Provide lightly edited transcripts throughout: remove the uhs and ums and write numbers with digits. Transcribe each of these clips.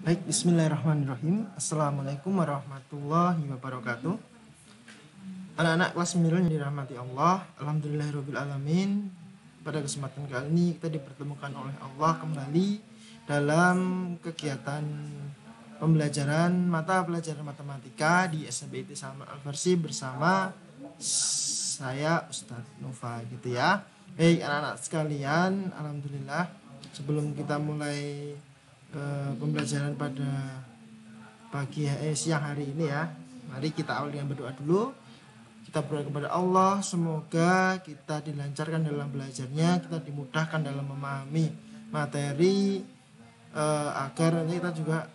Baik, bismillahirrahmanirrahim. Assalamualaikum warahmatullahi wabarakatuh. Anak-anak kelas 9 yang dirahmati Allah, alhamdulillahirabbil alamin. Pada kesempatan kali ini kita dipertemukan oleh Allah kembali dalam kegiatan pembelajaran mata pelajaran matematika di SMPT Salman Al-Farsi bersama saya Ustadz Nova gitu ya. Baik anak-anak sekalian, alhamdulillah sebelum kita mulai pembelajaran pada siang hari ini ya, mari kita awali dengan berdoa dulu. Kita berdoa kepada Allah, semoga kita dilancarkan dalam belajarnya, kita dimudahkan dalam memahami materi, agar nanti kita juga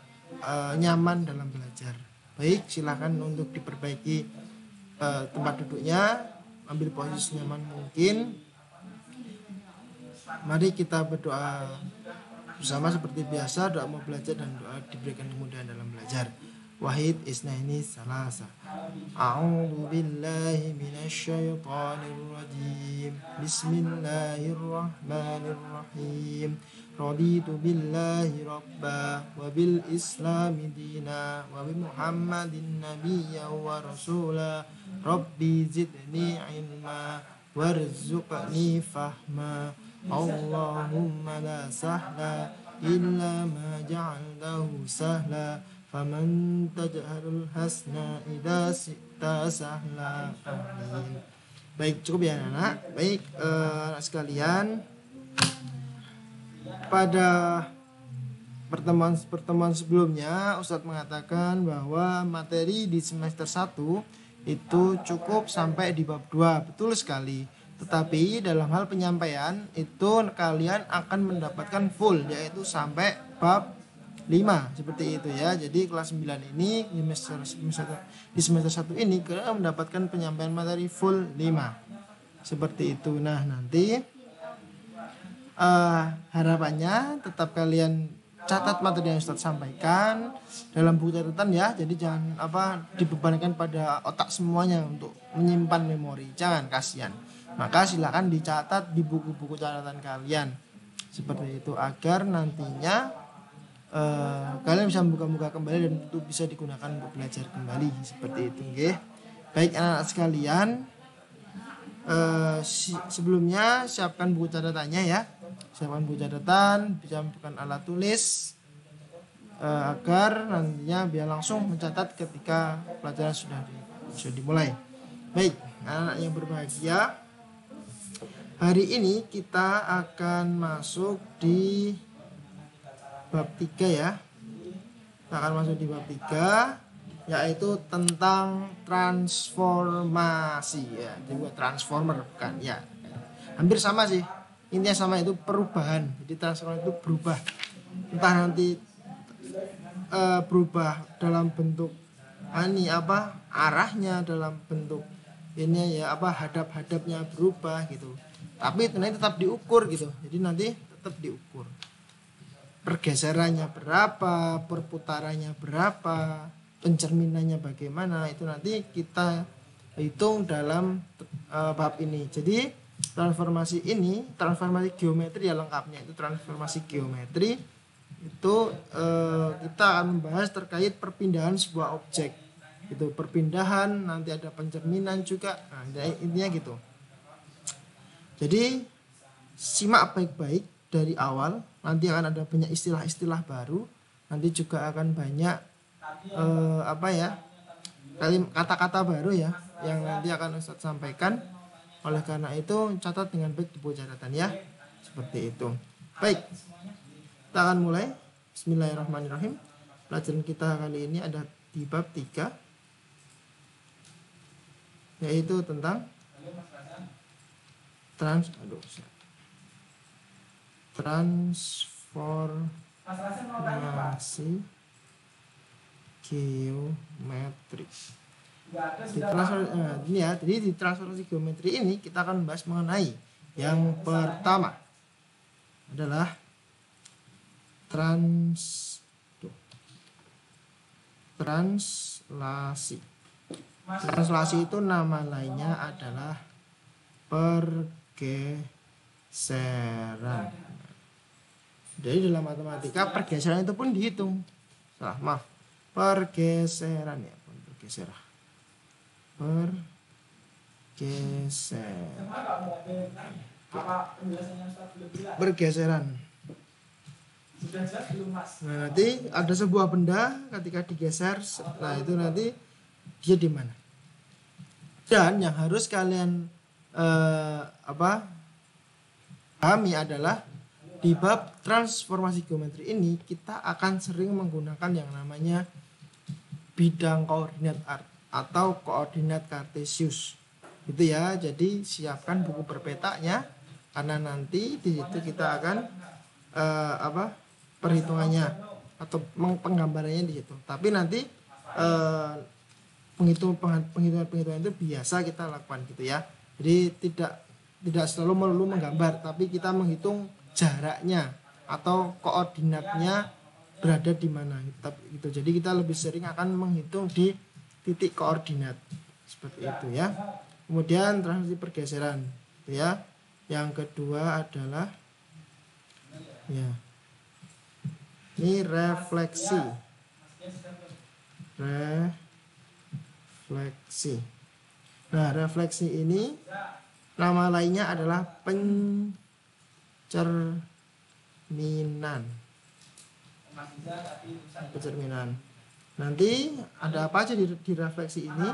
nyaman dalam belajar. Baik, silakan untuk diperbaiki tempat duduknya, ambil posisi nyaman mungkin. Mari kita berdoa bersama seperti biasa, doa mau belajar dan doa diberikan kemudahan dalam belajar. Wahid isnaini salasa. A'udzu billahi minasyaitonir rajim. Bismillahirrahmanirrahim. Raditu billahi rabba wa bil islami dina wa bi Muhammadin nabiyya wa rasula. Rabbi zidni ilma warzuqni fahma. Allahumma la sahla illa ma ja'altahu sahla faman taj'alul hasna idza sita sahla. Amin. Baik, cukup ya anak. Baik anak sekalian, pada pertemuan sebelumnya Ustadz mengatakan bahwa materi di semester 1 itu cukup sampai di bab 2. Betul sekali. Tetapi dalam hal penyampaian itu kalian akan mendapatkan full, yaitu sampai bab 5 seperti itu ya. Jadi kelas 9 ini di semester 1 ini kalian mendapatkan penyampaian materi full 5 seperti itu. Nah nanti harapannya tetap kalian catat materi yang Ustadz sampaikan dalam buku catatan ya. Jadi jangan dibebankan pada otak semuanya untuk menyimpan memori, jangan, kasihan. Maka silakan dicatat di buku-buku catatan kalian seperti itu agar nantinya kalian bisa membuka-buka kembali dan itu bisa digunakan untuk belajar kembali seperti itu. Okay? Baik anak-anak sekalian, sebelumnya siapkan buku catatannya ya. Siapkan buku catatan, bisa bukan alat tulis agar nantinya biar langsung mencatat ketika pelajaran sudah dimulai. Baik anak-anak yang berbahagia, hari ini kita akan masuk di bab 3 ya. Kita akan masuk di bab 3, yaitu tentang transformasi ya. Jadi buat transformer bukan ya. Hampir sama sih. Intinya sama, itu perubahan. Jadi transformer itu berubah. Entah nanti berubah dalam bentuk arahnya, dalam bentuk ini ya hadap-hadapnya berubah gitu. Tapi itu nanti tetap diukur gitu. Jadi nanti tetap diukur. Pergeserannya berapa, perputarannya berapa, pencerminannya bagaimana, itu nanti kita hitung dalam bab ini. Jadi transformasi geometri ya lengkapnya. Itu transformasi geometri. Itu kita akan membahas terkait perpindahan sebuah objek. Itu perpindahan, nanti ada pencerminan juga. Nah, intinya gitu. Jadi simak baik-baik dari awal, nanti akan ada banyak istilah-istilah baru, nanti juga akan banyak kata-kata baru ya yang nanti akan Ustadz sampaikan. Oleh karena itu catat dengan baik di buku catatan ya, seperti itu. Baik, kita akan mulai. Bismillahirrahmanirrahim. Pelajaran kita kali ini ada di bab 3, yaitu tentang transformasi geometri. Jadi di transformasi geometri ini kita akan membahas mengenai yang pertama adalah translasi. Translasi itu nama lainnya adalah pergeseran. Jadi dalam matematika pergeseran itu pun dihitung. Salah, maaf. Pergeseran ya, pergeseran. Pergeseran. Nah, nanti ada sebuah benda ketika digeser, nah itu nanti dia di mana. Dan yang harus kalian pahami adalah di bab transformasi geometri ini kita akan sering menggunakan yang namanya bidang koordinat atau koordinat kartesius. Gitu ya. Jadi siapkan buku berpetanya karena nanti di situ kita akan perhitungannya atau penggambarannya di situ. Tapi nanti penghitungan itu biasa kita lakukan gitu ya. Jadi tidak selalu melulu menggambar, tapi kita menghitung jaraknya atau koordinatnya berada di mana gitu. Jadi kita lebih sering akan menghitung di titik koordinat seperti itu ya. Kemudian transformasi pergeseran gitu ya. Yang kedua adalah ya, ini refleksi. Nah, refleksi ini nama lainnya adalah pencerminan. Nanti ada apa aja di refleksi ini?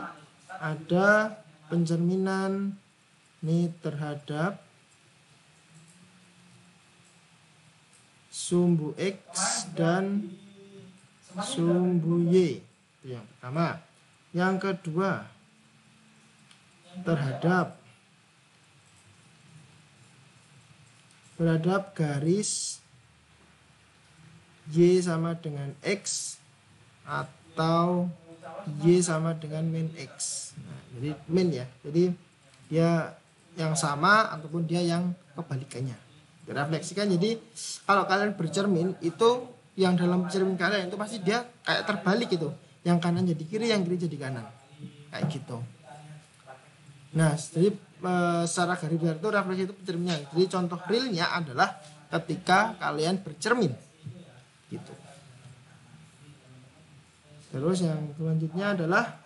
Ada pencerminan ini terhadap sumbu X dan sumbu Y. Itu yang pertama. Yang kedua, terhadap garis Y sama dengan X atau Y sama dengan min X. Nah, jadi min ya. Jadi dia yang sama ataupun dia yang kebalikannya. Direfleksikan. Jadi kalau kalian bercermin itu yang dalam cermin kalian itu pasti dia kayak terbalik gitu. Yang kanan jadi kiri, yang kiri jadi kanan. Kayak gitu. Nah, jadi secara garis besar itu refleksi itu pencerminan. Jadi contoh realnya adalah ketika kalian bercermin. Gitu. Terus yang selanjutnya adalah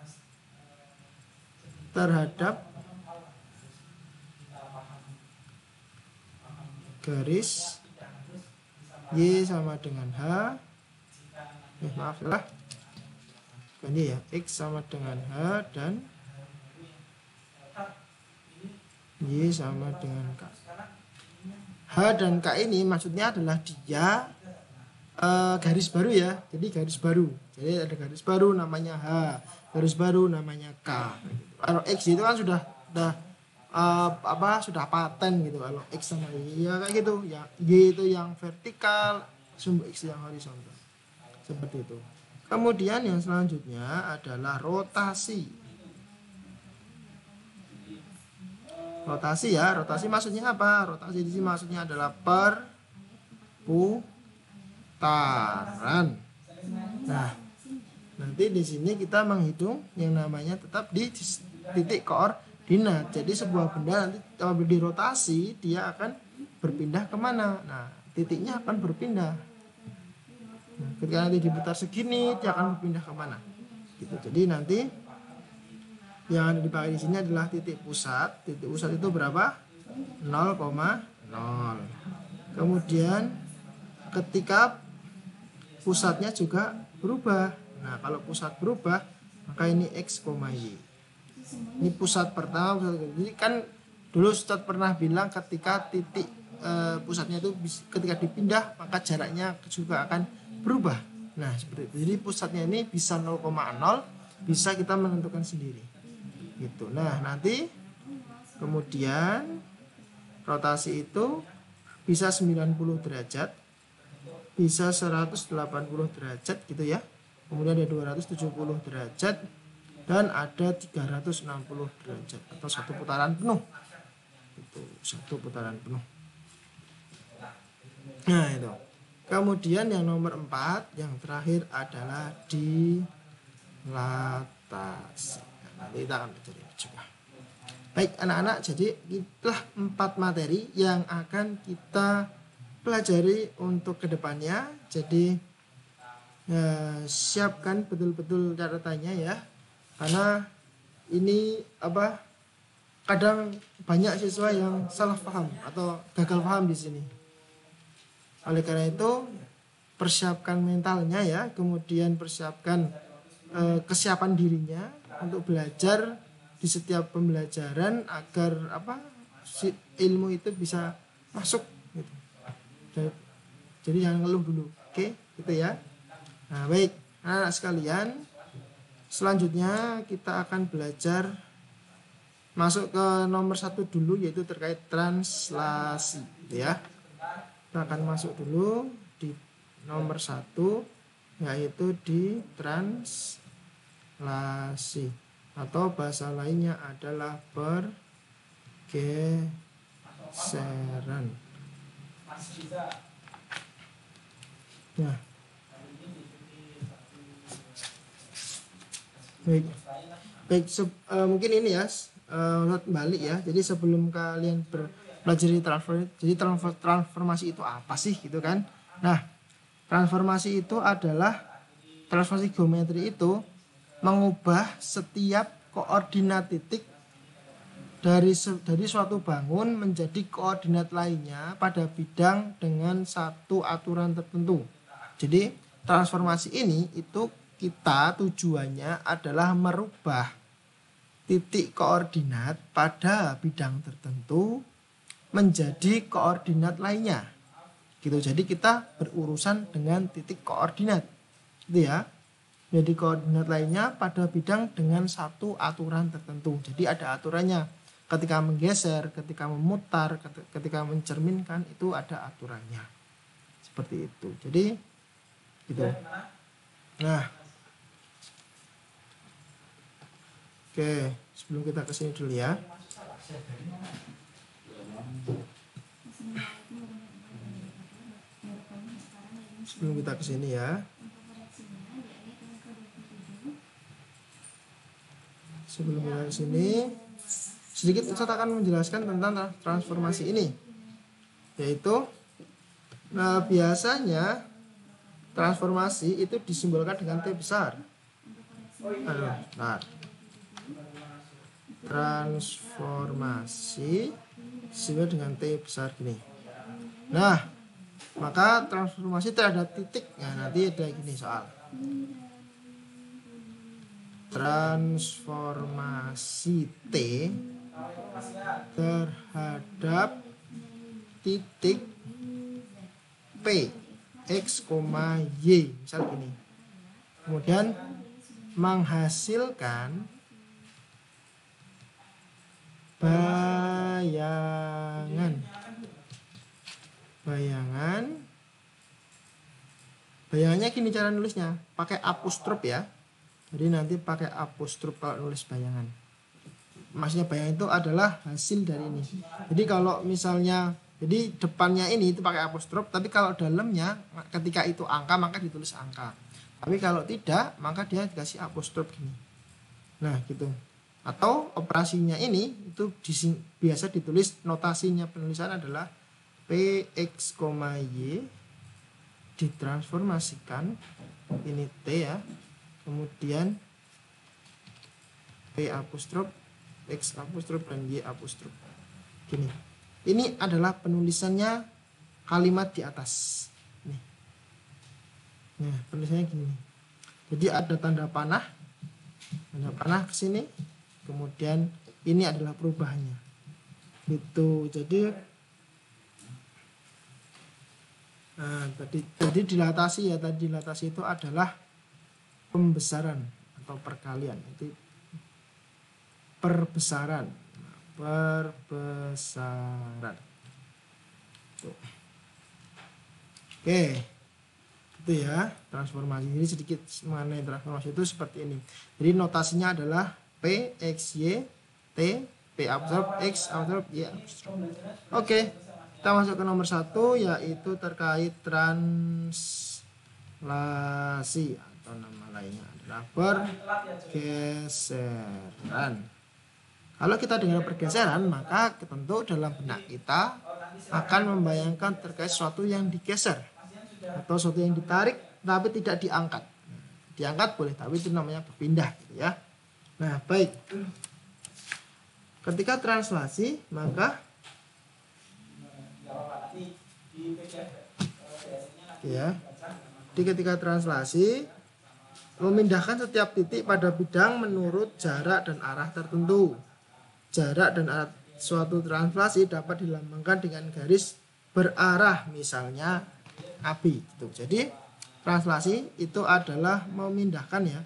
terhadap garis Y sama dengan H. Maaf salah. Ini ya, X sama dengan H dan Y sama dengan K. H dan K ini maksudnya adalah dia garis baru ya. Jadi garis baru. Jadi ada garis baru namanya H, garis baru namanya K. Kalau X itu kan sudah sudah paten gitu. Kalau X sama Y ya kayak gitu. Ya Y itu yang vertikal, sumbu X yang horizontal. Seperti itu. Kemudian yang selanjutnya adalah rotasi. Rotasi ya, rotasi maksudnya apa? Rotasi di sini maksudnya adalah perputaran. Nah, nanti di sini kita menghitung yang namanya tetap di titik koordinat. Jadi sebuah benda nanti kalau dirotasi dia akan berpindah kemana? Nah, titiknya akan berpindah. Nah, ketika nanti diputar segini, dia akan berpindah kemana? Gitu. Jadi nanti yang dipakai di sini adalah titik pusat. Titik pusat itu berapa? 0,0. Kemudian ketika pusatnya juga berubah. Nah, kalau pusat berubah, maka ini X, Y. Ini pusat pertama, pusat kedua. Jadi kan dulu Ustadz pernah bilang ketika titik pusatnya itu ketika dipindah, maka jaraknya juga akan berubah. Nah, seperti itu. Jadi pusatnya ini bisa 0,0, bisa kita menentukan sendiri. Gitu. Nah, nanti kemudian rotasi itu bisa 90 derajat, bisa 180 derajat gitu ya. Kemudian ada 270 derajat dan ada 360 derajat atau satu putaran penuh. Itu satu putaran penuh. Nah, itu. Kemudian yang nomor 4, yang terakhir adalah dilatasi. Nanti kita akan belajar juga. Baik anak-anak, jadi itulah 4 materi yang akan kita pelajari untuk kedepannya. Jadi siapkan betul-betul catatannya ya, karena ini kadang banyak siswa yang salah paham atau gagal paham di sini. Oleh karena itu persiapkan mentalnya ya, kemudian persiapkan kesiapan dirinya untuk belajar di setiap pembelajaran agar ilmu itu bisa masuk gitu. Jadi jangan ngeluh dulu, oke, gitu ya. Nah baik, anak sekalian, selanjutnya kita akan belajar masuk ke nomor 1 dulu, yaitu terkait translasi gitu ya. Kita akan masuk dulu di nomor 1, yaitu di translasi, atau bahasa lainnya adalah pergeseran. Nah, baik, mungkin ini ya balik ya. Jadi sebelum kalian belajar transformasi itu apa sih gitu kan? Nah, transformasi itu adalah transformasi geometri itu mengubah setiap koordinat titik dari suatu bangun menjadi koordinat lainnya pada bidang dengan satu aturan tertentu. Jadi transformasi ini itu kita tujuannya adalah merubah titik koordinat pada bidang tertentu menjadi koordinat lainnya gitu. Jadi kita berurusan dengan titik koordinat gitu ya. Jadi koordinat lainnya pada bidang dengan satu aturan tertentu. Jadi ada aturannya. Ketika menggeser, ketika memutar, ketika mencerminkan, itu ada aturannya. Seperti itu. Jadi gitu. Nah, oke, sebelum kita ke sini dulu ya. Sebelum kita ke sini ya. Sebelum kita ke sini, sedikit Ustaz akan menjelaskan tentang transformasi ini. Yaitu biasanya transformasi itu disimbolkan dengan T besar. Transformasi disimbolkan dengan T besar gini. Nah, maka transformasi terhadap titik. Nah, nanti ada gini soal. Transformasi T terhadap titik P X, Y, misal gini. Kemudian menghasilkan bayangannya gini cara nulisnya, pakai apostrof ya. Jadi nanti pakai apostrof kalau nulis bayangan. Maksudnya bayangan itu adalah hasil dari ini. Jadi kalau misalnya, jadi depannya ini itu pakai apostrof, tapi kalau dalamnya ketika itu angka maka ditulis angka. Tapi kalau tidak maka dia dikasih apostrof gini. Nah gitu. Atau operasinya ini itu biasa ditulis, notasinya penulisan adalah Px, Y ditransformasikan ini T ya. Kemudian P apostrof, X apostrof, dan Y apostrof. Gini. Ini adalah penulisannya kalimat di atas. Nih. Nah, penulisannya gini. Jadi ada tanda panah ke sini. Kemudian ini adalah perubahannya. Gitu. Jadi tadi dilatasi ya. Tadi dilatasi itu adalah pembesaran atau perkalian, itu perbesaran. Tuh. Oke, itu ya transformasi. Ini sedikit mengenai transformasi itu seperti ini. Jadi notasinya adalah P X Y T, P absorb X absorb Y absorb. Oke, kita masuk ke nomor 1, yaitu terkait translasi, atau nama lainnya adalah pergeseran. Kalau kita dengar pergeseran, maka tentu dalam benak kita akan membayangkan terkait sesuatu yang digeser atau sesuatu yang ditarik tapi tidak diangkat. Diangkat boleh, tapi itu namanya berpindah gitu ya. Nah, baik. Ketika translasi, maka ya. Jadi ketika translasi memindahkan setiap titik pada bidang menurut jarak dan arah tertentu. Jarak dan arah suatu translasi dapat dilambangkan dengan garis berarah, misalnya AB gitu. Jadi translasi itu adalah memindahkan ya.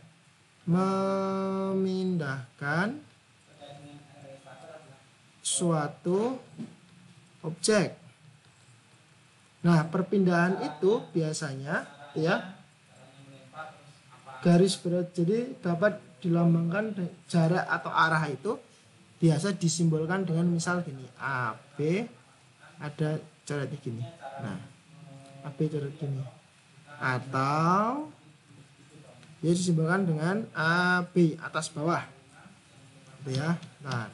Memindahkan suatu objek. Nah, perpindahan itu biasanya ya garis berat, jadi dapat dilambangkan jarak atau arah itu biasa disimbolkan dengan misal gini, AB ada coretnya gini. Nah, AB coret gini. Atau dia disimbolkan dengan AB atas bawah. Gitu ya. Nah,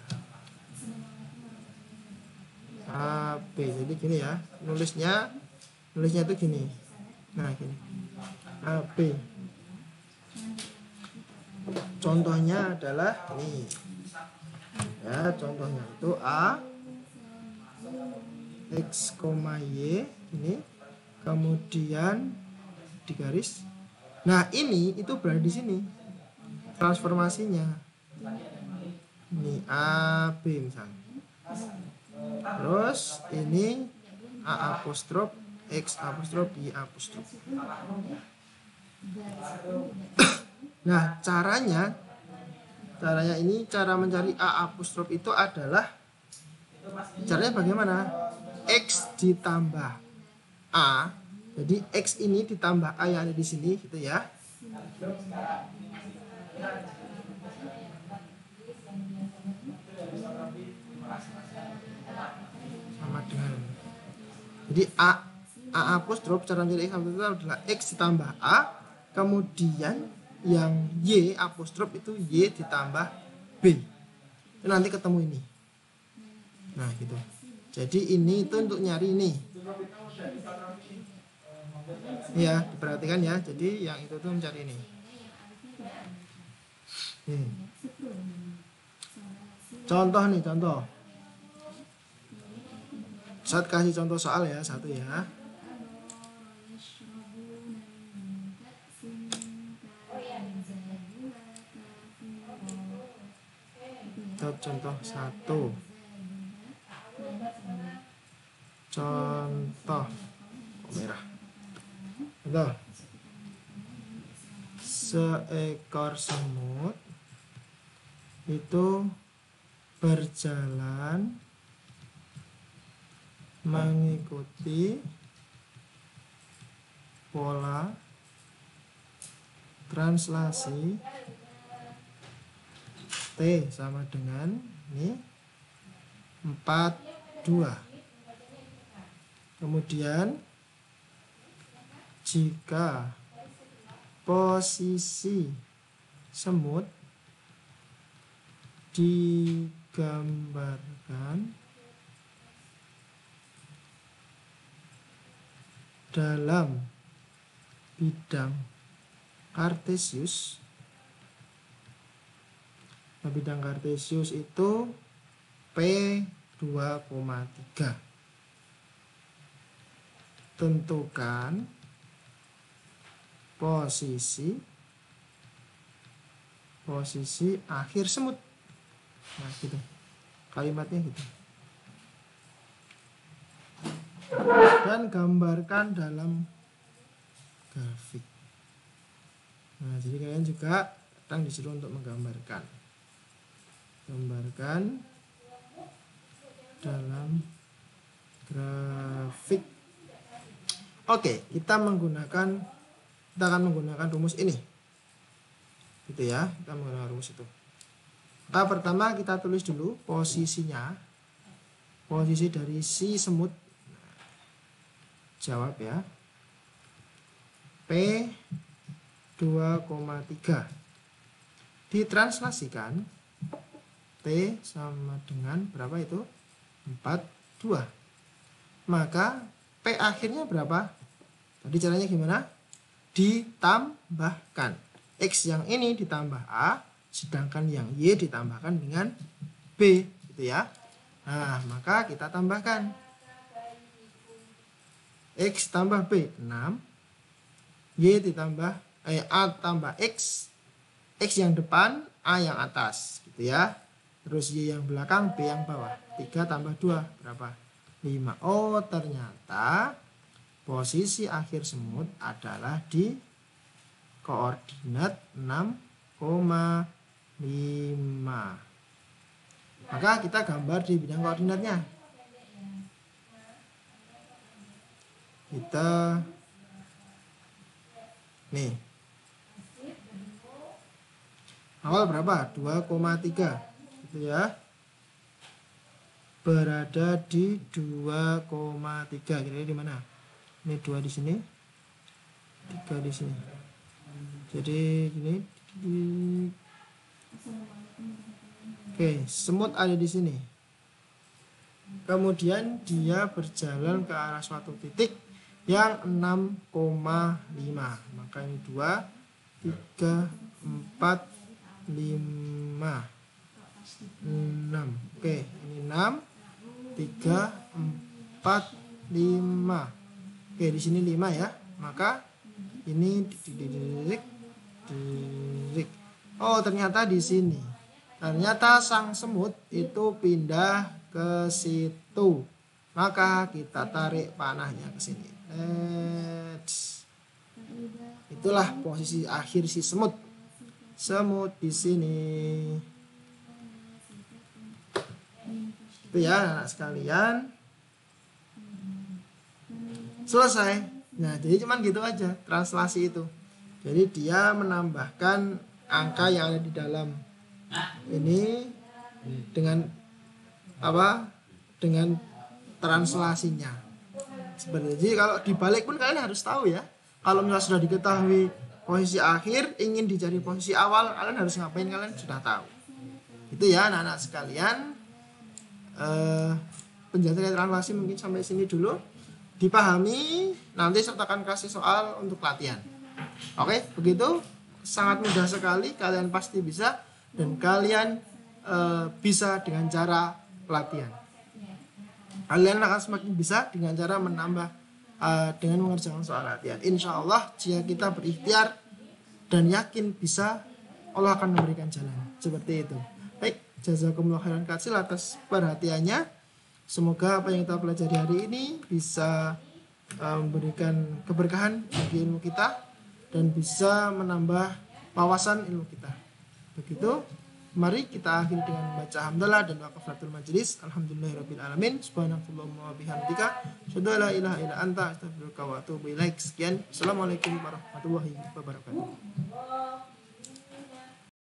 AB jadi gini ya. Nulisnya itu gini. Nah, gini. AB. Contohnya adalah ini. Ya, contohnya itu A X, Y ini, kemudian di garis. Nah, ini itu berada di sini transformasinya. Ini A B misalnya. Terus ini A apostrof X apostrof Y apostrof. Nah, caranya ini cara mencari A apostrof itu adalah caranya bagaimana? X ditambah A. Jadi X ini ditambah A yang ada di sini gitu ya. Sama dengan. Jadi A apostrof cara mencari X apostrof itu adalah X ditambah A, kemudian yang Y apostrof itu Y ditambah B. Itu nanti ketemu ini. Nah, gitu. Jadi ini itu untuk nyari ini. Ya, diperhatikan ya. Jadi yang itu tuh mencari ini. Contoh nih, contoh. Saat kasih contoh soal ya, satu ya. Contoh satu. Contoh merah. Contoh. Seekor semut itu berjalan mengikuti pola translasi T sama dengan ini 42. Kemudian jika posisi semut digambarkan dalam bidang kartesius. Nah, bidang kartesius itu P2,3. Tentukan posisi akhir semut. Nah, gitu. Kalimatnya gitu. Dan gambarkan dalam grafik. Nah, jadi kalian juga kadang disuruh untuk menggambarkan. Gambarkan dalam grafik. Oke, kita akan menggunakan rumus ini. Gitu ya, kita menggunakan rumus itu. Nah, pertama kita tulis dulu posisinya. Posisi dari si semut. Jawab ya. P2,3. Ditranslasikan T sama dengan berapa itu? 42. Maka P akhirnya berapa? Tadi caranya gimana? Ditambahkan. X yang ini ditambah A, sedangkan yang Y ditambahkan dengan B, gitu ya. Nah, maka kita tambahkan. X tambah B, 6. Y ditambah A tambah X. X yang depan, A yang atas, gitu ya. Terus Y yang belakang, B yang bawah. 3 tambah 2, berapa? 5. Oh, ternyata posisi akhir semut adalah di koordinat 6,5. Maka kita gambar di bidang koordinatnya. Kita nih. Awal berapa? 2,3. Gitu ya. Berada di 2,3. Kira-kira di mana? Ini 2 di sini. 3 di sini. Jadi gini. Oke, semut ada di sini. Kemudian dia berjalan ke arah suatu titik yang 6,5. Maka ini 2, 3, 4, 5, 6. Oke, ini 6, 3, 4, 5. Oke, di sini 5 ya. Maka ini dirik. Oh, ternyata di sini. Ternyata sang semut itu pindah ke situ. Maka kita tarik panahnya ke sini. Itulah posisi akhir si semut. Semut di sini. Itu ya anak sekalian. Selesai. Nah, jadi cuman gitu aja translasi itu. Jadi dia menambahkan angka yang ada di dalam ini dengan apa? Dengan translasinya. Seperti jadi kalau dibalik pun kalian harus tahu ya. Kalau misalnya sudah diketahui posisi akhir, ingin dicari posisi awal, kalian harus ngapain, kalian sudah tahu. Itu ya anak-anak sekalian. Penjelasan translasi mungkin sampai sini dulu. Dipahami, nanti saya akan kasih soal untuk latihan. Oke, begitu. Sangat mudah sekali, kalian pasti bisa. Dan kalian bisa dengan cara latihan. Kalian akan semakin bisa dengan cara menambah dengan mengerjakan soal latihan. Insya Allah jika kita berikhtiar dan yakin bisa, Allah akan memberikan jalan. Seperti itu. Baik, jazakumullah khairan katsir atas perhatiannya. Semoga apa yang kita pelajari hari ini bisa memberikan keberkahan bagi ilmu kita dan bisa menambah wawasan ilmu kita. Begitu, mari kita akhiri dengan membaca hamdalah dan waqafatul majlis. Alhamdulillahirabbil alamin. Subhanakallahumma wa bihamdika, asyhadu an la ilaha illa anta, astaghfiruka wa atubu ilaik. Sekian. Assalamualaikum warahmatullahi wabarakatuh.